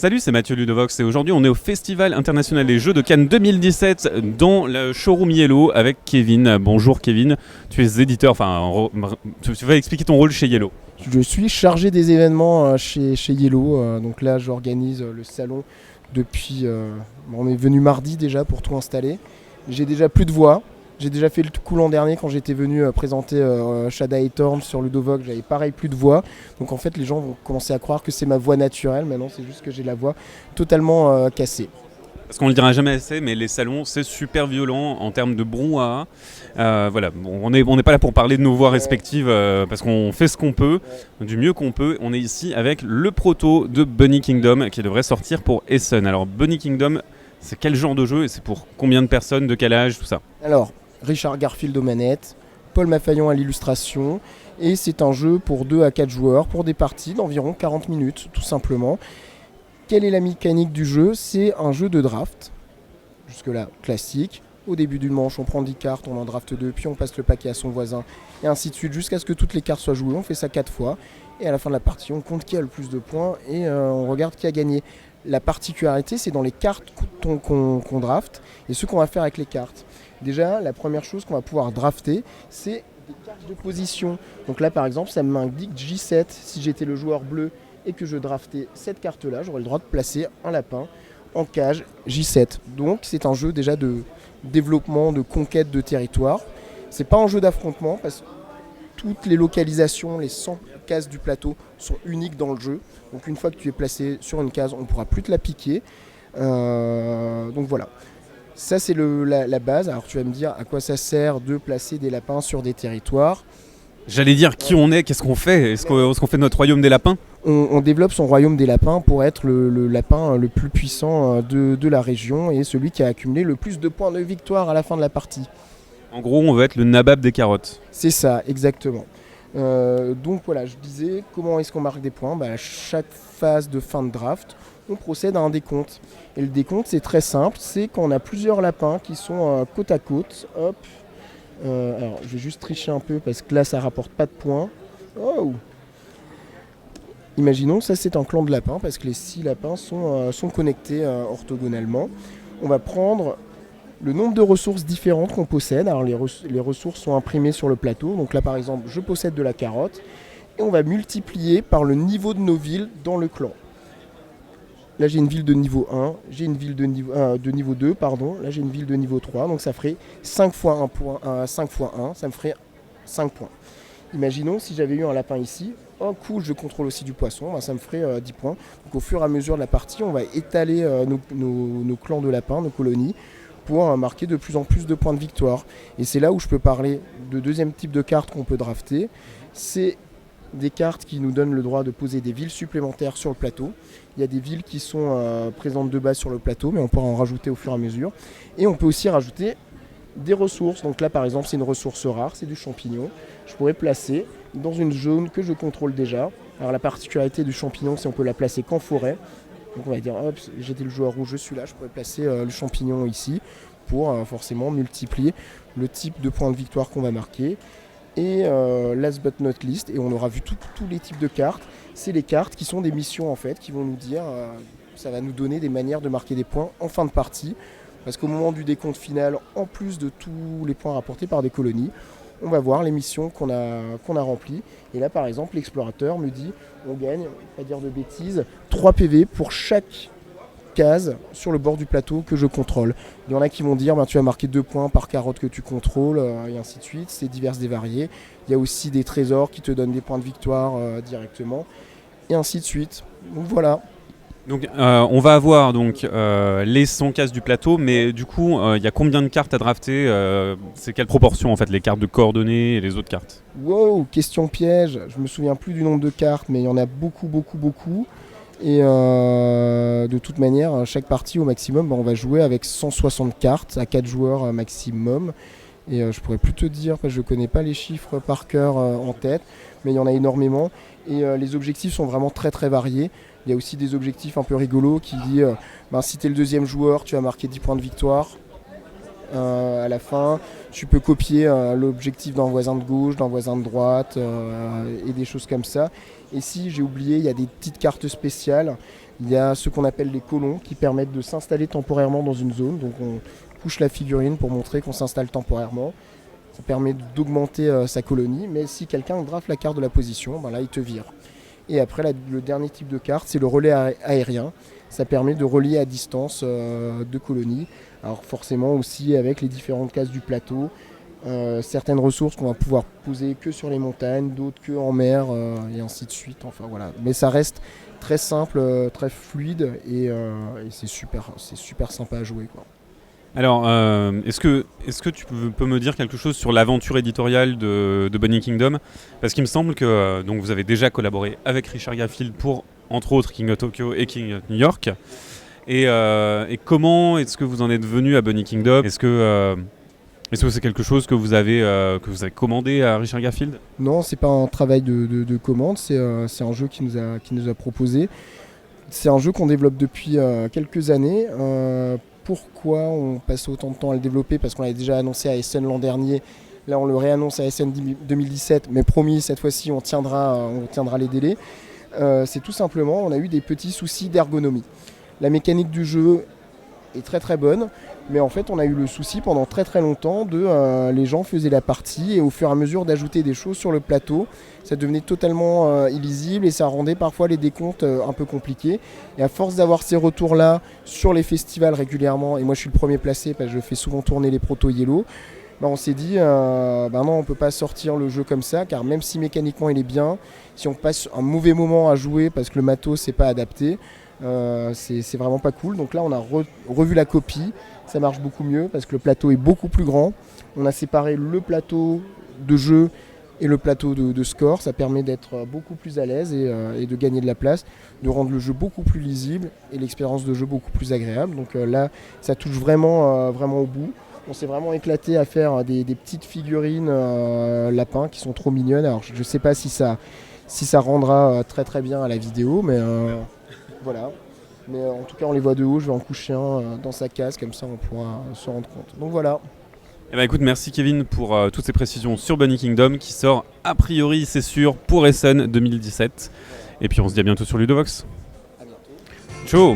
Salut, c'est Mathieu Ludovox et aujourd'hui on est au Festival international des jeux de Cannes 2017 dans le showroom Yellow avec Kevin. Bonjour Kevin, tu es éditeur, tu vas expliquer ton rôle chez Yellow. Je suis chargé des événements chez Yellow, donc là j'organise le salon depuis... on est venu mardi déjà pour tout installer. J'ai déjà plus de voix, j'ai déjà fait le coup l'an dernier quand j'étais venu présenter Shadow Thorn sur Ludovox, j'avais pareil plus de voix. Donc en fait les gens vont commencer à croire que c'est ma voix naturelle, maintenant c'est juste que j'ai la voix totalement cassée. Parce qu'on le dira jamais assez, mais les salons c'est super violent en termes de brouhaha. Voilà, on n'est pas là pour parler de nos voix respectives parce qu'on fait ce qu'on peut, du mieux qu'on peut. On est ici avec le proto de Bunny Kingdom qui devrait sortir pour Essen. Alors Bunny Kingdom, c'est quel genre de jeu et c'est pour combien de personnes, de quel âge, tout ça? Alors, Richard Garfield aux manettes, Paul Maffaillon à l'illustration, et c'est un jeu pour 2 à 4 joueurs, pour des parties d'environ 40 minutes, tout simplement. Quelle est la mécanique du jeu? C'est un jeu de draft, jusque-là classique. Au début d'une manche, on prend 10 cartes, on en draft 2, puis on passe le paquet à son voisin, et ainsi de suite, jusqu'à ce que toutes les cartes soient jouées. On fait ça 4 fois, et à la fin de la partie, on compte qui a le plus de points, et on regarde qui a gagné. La particularité, c'est dans les cartes qu'on draft, et ce qu'on va faire avec les cartes. Déjà, la première chose qu'on va pouvoir drafter, c'est des cartes de position. Donc là, par exemple, ça m'indique J7. Si j'étais le joueur bleu et que je draftais cette carte-là, j'aurais le droit de placer un lapin en cage J7. Donc c'est un jeu déjà de développement, de conquête de territoire. C'est pas un jeu d'affrontement parce que toutes les localisations, les 100 cases du plateau sont uniques dans le jeu. Donc une fois que tu es placé sur une case, on ne pourra plus te la piquer. Donc voilà. Ça c'est la base. Alors tu vas me dire à quoi ça sert de placer des lapins sur des territoires. J'allais dire qui on est, qu'est-ce qu'on fait? Est-ce qu'on fait notre royaume des lapins? On développe son royaume des lapins pour être le lapin le plus puissant de la région et celui qui a accumulé le plus de points de victoire à la fin de la partie. En gros, on veut être le nabab des carottes. C'est ça, exactement. Donc voilà, je disais, comment est-ce qu'on marque des points? À chaque phase de fin de draft, on procède à un décompte. Et le décompte, c'est très simple, c'est quand on a plusieurs lapins qui sont côte à côte. Hop. Alors, je vais juste tricher un peu parce que là, ça rapporte pas de points. Oh. Imaginons, ça c'est un clan de lapins parce que les 6 lapins sont connectés orthogonalement. On va prendre le nombre de ressources différentes qu'on possède. Alors les ressources sont imprimées sur le plateau. Donc là par exemple, je possède de la carotte. Et on va multiplier par le niveau de nos villes dans le clan. Là j'ai une ville de niveau 1, j'ai une ville de niveau 2, pardon. Là j'ai une ville de niveau 3. Donc ça ferait 5 fois 1 point, 5 fois 1, ça me ferait 5 points. Imaginons si j'avais eu un lapin ici. Oh cool, je contrôle aussi du poisson, ça me ferait 10 points. Donc au fur et à mesure de la partie, on va étaler nos clans de lapins, nos colonies, pour marquer de plus en plus de points de victoire. Et c'est là où je peux parler de deuxième type de carte qu'on peut drafter. C'est des cartes qui nous donnent le droit de poser des villes supplémentaires sur le plateau. Il y a des villes qui sont présentes de base sur le plateau, mais on pourra en rajouter au fur et à mesure. Et on peut aussi rajouter des ressources. Donc là par exemple c'est une ressource rare, c'est du champignon. Je pourrais placer dans une zone que je contrôle déjà. Alors la particularité du champignon, c'est qu'on peut la placer qu'en forêt. Donc on va dire hop, j'étais le joueur rouge, je suis là, je pourrais placer le champignon ici pour forcément multiplier le type de points de victoire qu'on va marquer. Et last but not least, et on aura vu tous les types de cartes, c'est les cartes qui sont des missions en fait, qui vont nous dire, ça va nous donner des manières de marquer des points en fin de partie. Parce qu'au moment du décompte final, en plus de tous les points rapportés par des colonies, on va voir les missions qu'on a remplies. Et là, par exemple, l'explorateur me dit, on gagne, pas dire de bêtises, 3 PV pour chaque case sur le bord du plateau que je contrôle. Il y en a qui vont dire, tu vas marquer 2 points par carotte que tu contrôles, et ainsi de suite. C'est divers et varié. Il y a aussi des trésors qui te donnent des points de victoire directement, et ainsi de suite. Donc voilà. Donc on va avoir donc les 100 cases du plateau, mais du coup il y a combien de cartes à drafter? C'est quelle proportion en fait, les cartes de coordonnées et les autres cartes? Wow, question piège, je me souviens plus du nombre de cartes, mais il y en a beaucoup. Et de toute manière, chaque partie au maximum, on va jouer avec 160 cartes à 4 joueurs maximum. Et je pourrais plus te dire, parce que je ne connais pas les chiffres par cœur en tête, mais il y en a énormément. Et les objectifs sont vraiment très variés. Il y a aussi des objectifs un peu rigolos qui disent si tu es le deuxième joueur, tu vas marquer 10 points de victoire. à la fin. Tu peux copier l'objectif d'un voisin de gauche, d'un voisin de droite et des choses comme ça. Et si j'ai oublié, il y a des petites cartes spéciales. Il y a ce qu'on appelle les colons qui permettent de s'installer temporairement dans une zone. Donc on couche la figurine pour montrer qu'on s'installe temporairement. Ça permet d'augmenter sa colonie. Mais si quelqu'un drafe la carte de la position, ben là il te vire. Et après, le dernier type de carte, c'est le relais aérien. Ça permet de relier à distance deux colonies. Alors forcément aussi avec les différentes cases du plateau. Certaines ressources qu'on va pouvoir poser que sur les montagnes, d'autres que en mer, et ainsi de suite. Enfin voilà. Mais ça reste très simple, très fluide et c'est super sympa à jouer, quoi. Alors, est-ce que tu peux me dire quelque chose sur l'aventure éditoriale de Bunny Kingdom? Parce qu'il me semble que donc vous avez déjà collaboré avec Richard Garfield pour, entre autres, King of Tokyo et King of New York. Et comment est-ce que vous en êtes venu à Bunny Kingdom? Est-ce que c'est quelque chose que vous avez commandé à Richard Garfield? Non, c'est pas un travail de commande, c'est un jeu qui nous a proposé. C'est un jeu qu'on développe depuis quelques années. Pourquoi on passe autant de temps à le développer? Parce qu'on l'avait déjà annoncé à Essen l'an dernier. Là, on le réannonce à Essen 2017, mais promis, cette fois-ci, on tiendra les délais. C'est tout simplement, on a eu des petits soucis d'ergonomie. La mécanique du jeu est très très bonne, mais en fait, on a eu le souci pendant très très longtemps les gens faisaient la partie et au fur et à mesure d'ajouter des choses sur le plateau, ça devenait totalement illisible et ça rendait parfois les décomptes un peu compliqués. Et à force d'avoir ces retours-là sur les festivals régulièrement, et moi je suis le premier placé parce que je fais souvent tourner les proto Yellow, on s'est dit non, on ne peut pas sortir le jeu comme ça, car même si mécaniquement il est bien, si on passe un mauvais moment à jouer parce que le matos n'est pas adapté, c'est vraiment pas cool. Donc là on a revu la copie, ça marche beaucoup mieux parce que le plateau est beaucoup plus grand. On a séparé le plateau de jeu et le plateau de score, ça permet d'être beaucoup plus à l'aise et de gagner de la place, de rendre le jeu beaucoup plus lisible et l'expérience de jeu beaucoup plus agréable. Donc là ça touche vraiment au bout. On s'est vraiment éclaté à faire des petites figurines lapins qui sont trop mignonnes. Alors je sais pas si ça rendra très très bien à la vidéo, mais voilà. Mais en tout cas on les voit de haut, je vais en coucher un dans sa case, comme ça on pourra se rendre compte. Donc voilà. Eh ben écoute, merci Kevin pour toutes ces précisions sur Bunny Kingdom qui sort a priori, c'est sûr, pour Essen 2017. Et puis on se dit à bientôt sur Ludovox. À bientôt. Ciao.